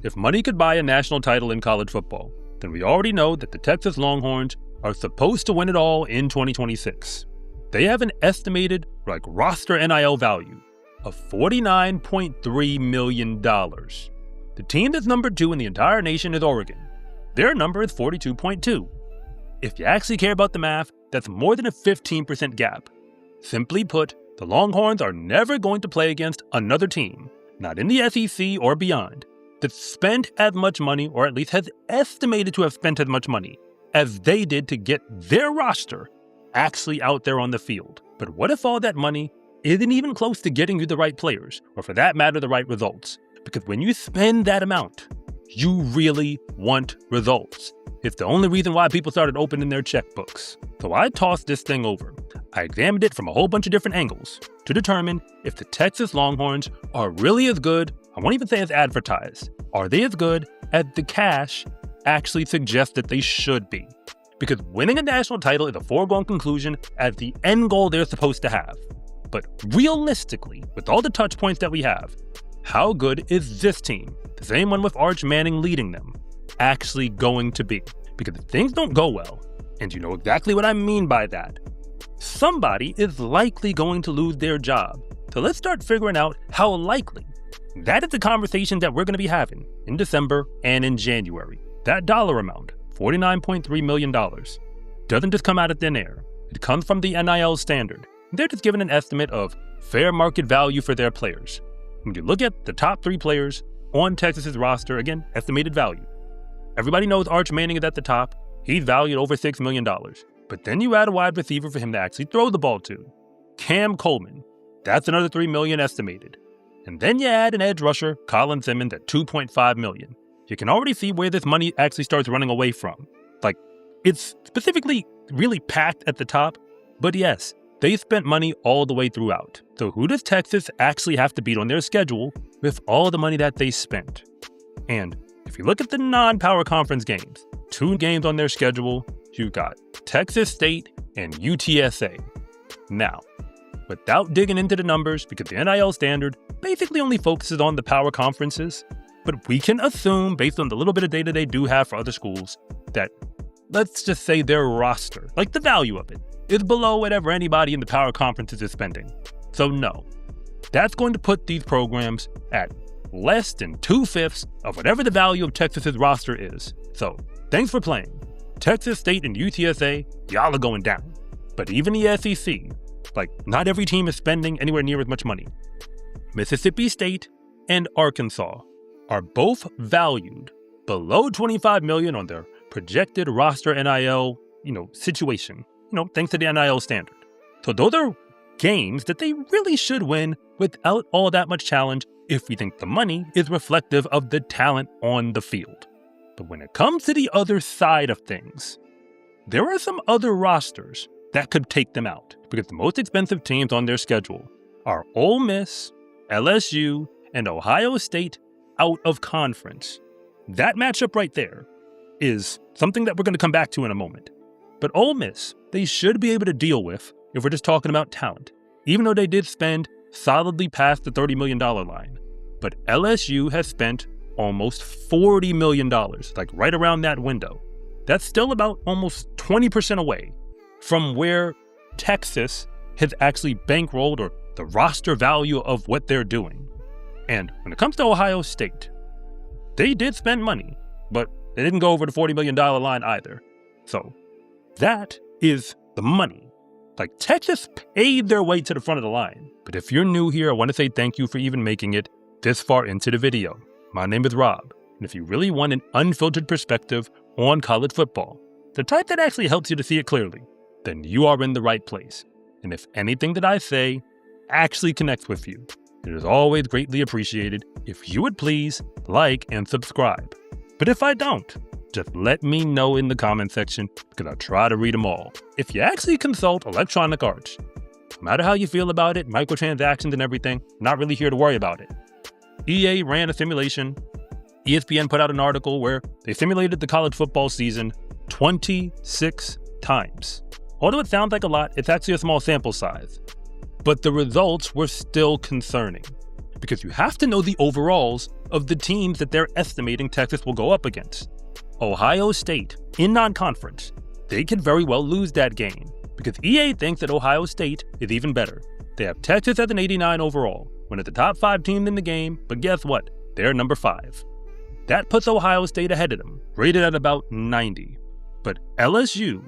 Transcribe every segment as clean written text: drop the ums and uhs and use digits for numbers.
If money could buy a national title in college football, then we already know that the Texas Longhorns are supposed to win it all in 2026. They have an estimated roster NIL value of $49.3 million. The team that's number 2 in the entire nation is Oregon. Their number is 42.2. If you actually care about the math, that's more than a 15% gap. Simply put, the Longhorns are never going to play against another team, not in the SEC or beyond, that spent as much money, or at least has estimated to have spent as much money, as they did to get their roster actually out there on the field. But what if all that money isn't even close to getting you the right players, or for that matter, the right results? Because when you spend that amount, you really want results. It's the only reason why people started opening their checkbooks. So I tossed this thing over. I examined it from a whole bunch of different angles to determine if the Texas Longhorns are really as good, I won't even say as advertised, are they as good as the cash actually suggests that they should be? Because winning a national title is a foregone conclusion as the end goal they're supposed to have. But realistically, with all the touch points that we have, how good is this team, the same one with Arch Manning leading them, actually going to be? Because if things don't go well, and you know exactly what I mean by that, somebody is likely going to lose their job. So let's start figuring out how likely. That is the conversation that we're going to be having in December and in January. That dollar amount, $49.3 million, doesn't just come out of thin air. It comes from the NIL standard. They're just given an estimate of fair market value for their players. When you look at the top 3 players on Texas's roster, again, estimated value. Everybody knows Arch Manning is at the top. He's valued over $6 million. But then you add a wide receiver for him to actually throw the ball to. Cam Coleman, that's another $3 million estimated. And then you add an edge rusher, Colin Simmons, at $2.5 million. You can already see where this money actually starts running away from. It's specifically really packed at the top, but yes, they spent money all the way throughout. So who does Texas actually have to beat on their schedule with all the money that they spent? And if you look at the non-power conference games, 2 games on their schedule, you got Texas State and UTSA. Now, without digging into the numbers, because the NIL standard basically only focuses on the power conferences, but we can assume, based on the little bit of data they do have for other schools, that let's just say their roster, the value of it, is below whatever anybody in the power conferences is spending. So no, that's going to put these programs at less than 2/5 of whatever the value of Texas's roster is. So thanks for playing. Texas State and UTSA, y'all are going down. But even the SEC, not every team is spending anywhere near as much money. Mississippi State and Arkansas are both valued below $25 million on their projected roster NIL, situation, thanks to the NIL standard. So those are games that they really should win without all that much challenge if we think the money is reflective of the talent on the field. But when it comes to the other side of things, there are some other rosters that could take them out, because the most expensive teams on their schedule are Ole Miss, LSU, and Ohio State out of conference. That matchup right there is something that we're going to come back to in a moment. But Ole Miss, they should be able to deal with if we're just talking about talent, even though they did spend solidly past the $30 million line. But LSU has spent almost $40 million, right around that window. That's still about almost 20% away from where Texas has actually bankrolled, or the roster value of what they're doing. And when it comes to Ohio State, they did spend money, but they didn't go over the $40 million line either. So that is the money. Texas paid their way to the front of the line. But if you're new here, I want to say thank you for even making it this far into the video. My name is Rob, and if you really want an unfiltered perspective on college football, the type that actually helps you to see it clearly, then you are in the right place. And if anything that I say actually connects with you, it is always greatly appreciated if you would please like and subscribe. But if I don't, just let me know in the comment section, because I try to read them all. If you actually consult Electronic Arts, no matter how you feel about it, microtransactions and everything, not really here to worry about it. EA ran a simulation. ESPN put out an article where they simulated the college football season 26 times. Although it sounds like a lot, it's actually a small sample size. But the results were still concerning, because you have to know the overalls of the teams that they're estimating Texas will go up against. Ohio State, in non-conference, they could very well lose that game because EA thinks that Ohio State is even better. They have Texas as an 89 overall, one of the top 5 teams in the game, but guess what? They're number 5. That puts Ohio State ahead of them, rated at about 90. But LSU,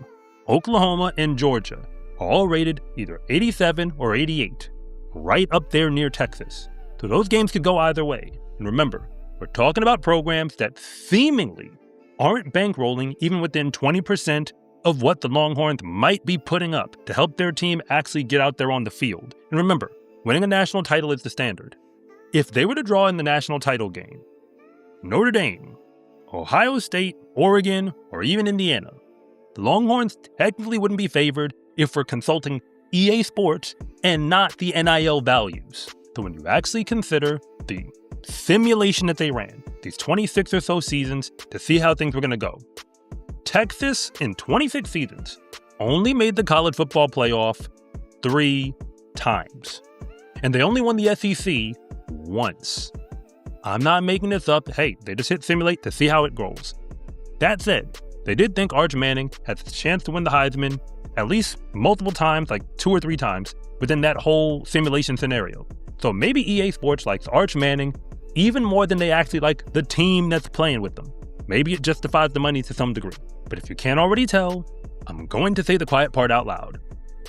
Oklahoma, and Georgia are all rated either 87 or 88, right up there near Texas. So those games could go either way. And remember, we're talking about programs that seemingly aren't bankrolling even within 20% of what the Longhorns might be putting up to help their team actually get out there on the field. And remember, winning a national title is the standard. If they were to draw in the national title game, Notre Dame, Ohio State, Oregon, or even Indiana, the Longhorns technically wouldn't be favored if we're consulting EA Sports and not the NIL values. So when you actually consider the simulation that they ran, these 26 or so seasons, to see how things were going to go, Texas, in 26 seasons, only made the college football playoff 3 times. And they only won the SEC once. I'm not making this up. Hey, they just hit simulate to see how it goes. That said, they did think Arch Manning had the chance to win the Heisman at least multiple times, like 2 or 3 times, within that whole simulation scenario. So maybe EA Sports likes Arch Manning even more than they actually like the team that's playing with them. Maybe it justifies the money to some degree. But if you can't already tell, I'm going to say the quiet part out loud.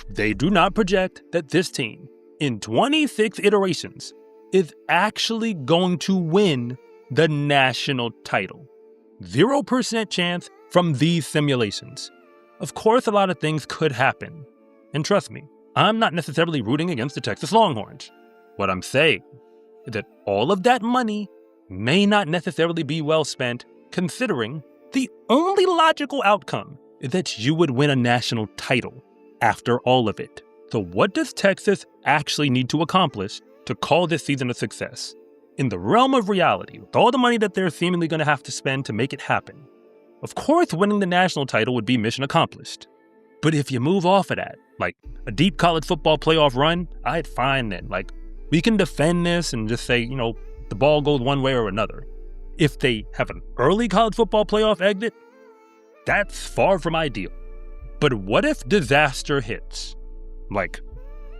They do not project that this team, in 26 iterations, is actually going to win the national title. 0% chance from these simulations. Of course, a lot of things could happen. And trust me, I'm not necessarily rooting against the Texas Longhorns. What I'm saying is that all of that money may not necessarily be well spent, considering the only logical outcome is that you would win a national title after all of it. So what does Texas actually need to accomplish to call this season a success? In the realm of reality, with all the money that they're seemingly going to have to spend to make it happen, of course winning the national title would be mission accomplished. But if you move off of that, like a deep college football playoff run, I'd fine then. Like, we can defend this and just say, the ball goes one way or another. If they have an early college football playoff exit, that's far from ideal. But what if disaster hits? Like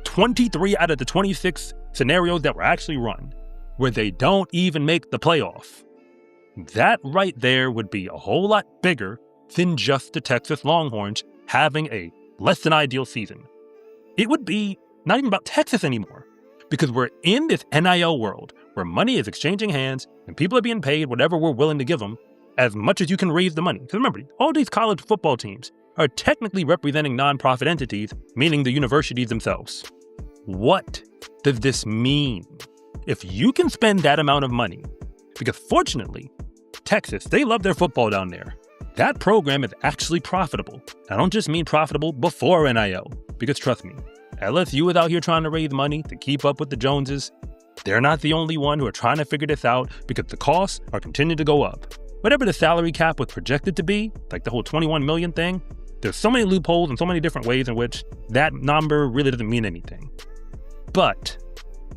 23 out of the 26 scenarios that were actually run, where they don't even make the playoff. That right there would be a whole lot bigger than just the Texas Longhorns having a less than ideal season. It would be not even about Texas anymore, because we're in this NIL world where money is exchanging hands and people are being paid whatever we're willing to give them, as much as you can raise the money. Because remember, all these college football teams are technically representing nonprofit entities, meaning the universities themselves. What does this mean? If you can spend that amount of money, because fortunately, Texas, they love their football down there. That program is actually profitable. I don't just mean profitable before NIL, because trust me, LSU is out here trying to raise money to keep up with the Joneses. They're not the only one who are trying to figure this out because the costs are continuing to go up. Whatever the salary cap was projected to be, like the whole 21 million thing, there's so many loopholes and so many different ways in which that number really doesn't mean anything. But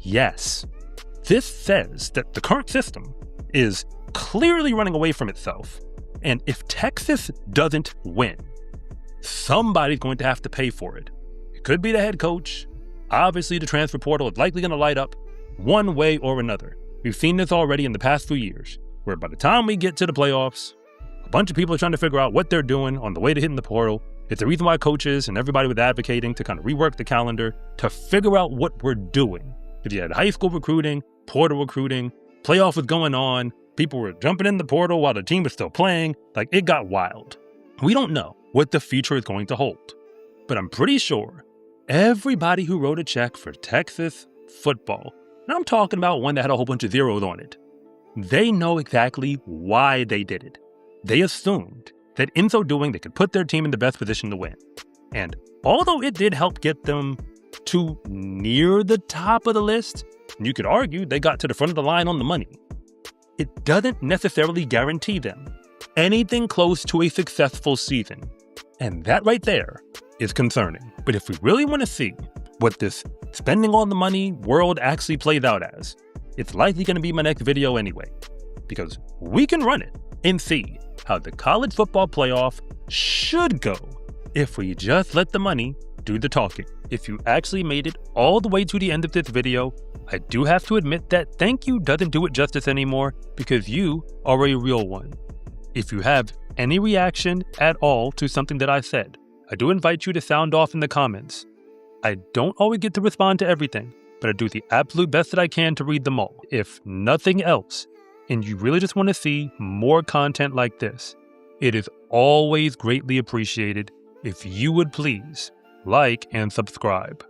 yes, this says that the current system is clearly running away from itself. And if Texas doesn't win, somebody's going to have to pay for it. It could be the head coach. Obviously, the transfer portal is likely going to light up one way or another. We've seen this already in the past few years, where by the time we get to the playoffs, a bunch of people are trying to figure out what they're doing on the way to hitting the portal. It's the reason why coaches and everybody was advocating to kind of rework the calendar to figure out what we're doing. If you had high school recruiting, portal recruiting, playoff was going on, people were jumping in the portal while the team was still playing, like it got wild. We don't know what the future is going to hold, but I'm pretty sure everybody who wrote a check for Texas football, and I'm talking about one that had a whole bunch of zeros on it, they know exactly why they did it. They assumed that in so doing, they could put their team in the best position to win. And although it did help get them to near the top of the list, and you could argue they got to the front of the line on the money, it doesn't necessarily guarantee them anything close to a successful season. And that right there is concerning. But if we really want to see what this spending on the money world actually plays out as, it's likely going to be my next video anyway, because we can run it and see how the college football playoff should go if we just let the money do the talking. If you actually made it all the way to the end of this video, I do have to admit that thank you doesn't do it justice anymore because you are a real one. If you have any reaction at all to something that I said, I do invite you to sound off in the comments. I don't always get to respond to everything, but I do the absolute best that I can to read them all. If nothing else, and you really just want to see more content like this, it is always greatly appreciated if you would please like and subscribe.